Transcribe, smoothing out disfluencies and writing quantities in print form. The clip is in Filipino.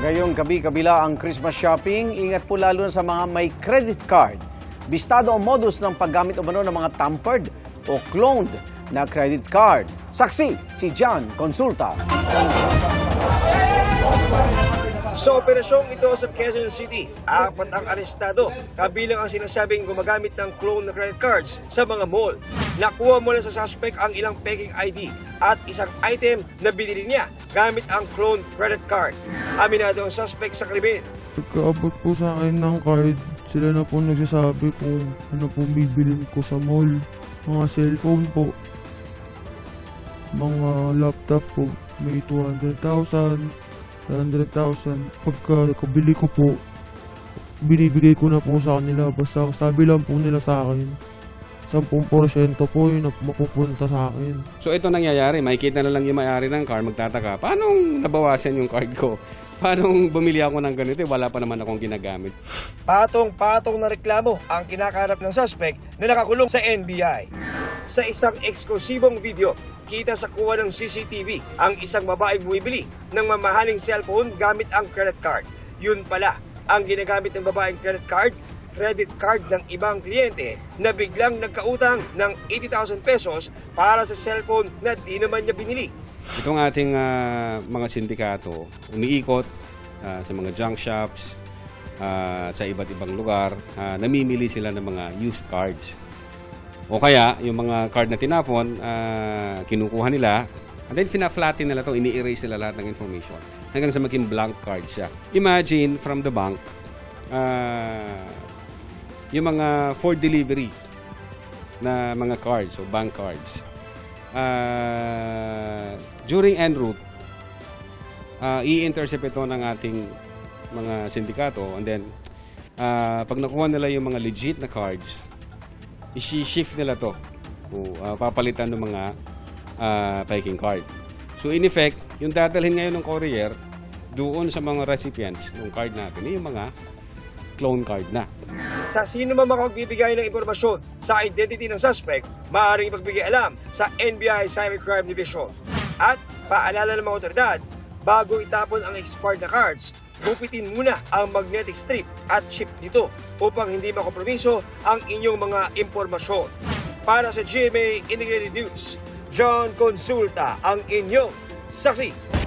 Ngayong gabi kabila ang Christmas shopping, ingat po lalo sa mga may credit card. Bistado ang modus ng paggamit umano ng mga tampered o cloned na credit card. Saksi si John Consulta. Sa operasyong ito sa Quezon City, 4 ang arestado, kabilang ang sinasabing gumagamit ng clone na credit cards sa mga mall. Nakuha mula sa suspect ang ilang peking ID at isang item na binili niya gamit ang clone credit card. Aminado ang suspect sa krimen. Pagkaabot po sa akin ng card, sila na po nagsasabi kung ano po bibilin ko sa mall. Mga cellphone po, mga laptop po, may 200,000. 100,000. Pagka kabili ko po, binibigay ko na po sa kanila. Basta sabi lang po nila sa akin, 10% po yun na mapupunta sa akin. So ito nangyayari, makikita na lang yung may-ari ng car, magtataka, paano nabawasan yung card ko? Paano bumili ako ng ganito? Wala pa naman akong ginagamit. Patong-patong na reklamo ang kinakarap ng suspect na nakakulong sa NBI. Sa isang eksklusibong video, kita sa kuha ng CCTV ang isang babaeng bumibili ng mamahaling cellphone gamit ang credit card. Yun pala, ang ginagamit ng babaeng credit card ng ibang kliyente na biglang nagkautang ng 80,000 pesos para sa cellphone na di naman niya binili. Itong ating mga sindikato, umiikot sa mga junk shops, sa iba't ibang lugar, namimili sila ng mga used cards. O kaya, yung mga card na tinapon, kinukuha nila, and then fina-flatten nila ito, ini-erase nila lahat ng information hanggang sa maging blank card siya. Imagine from the bank, yung mga for delivery na mga cards o bank cards. During en route, i-intercept ito ng ating mga sindikato, and then pag nakuha nila yung mga legit na cards, i-shift nila to o papalitan ng mga peking card. So in effect, yung dadalhin ngayon ng courier doon sa mga recipients ng card natin, yung mga clone card na. Sa sino man makapagbibigay ng impormasyon sa identity ng suspect, maaaring ipagbigay alam sa NBI Cybercrime Division. At paalala ng mga otoridad, bago itapon ang expired na cards, gupitin muna ang magnetic strip at chip nito upang hindi makompromiso ang inyong mga impormasyon. Para sa GMA Integrated News, John Consulta ang inyong saksi.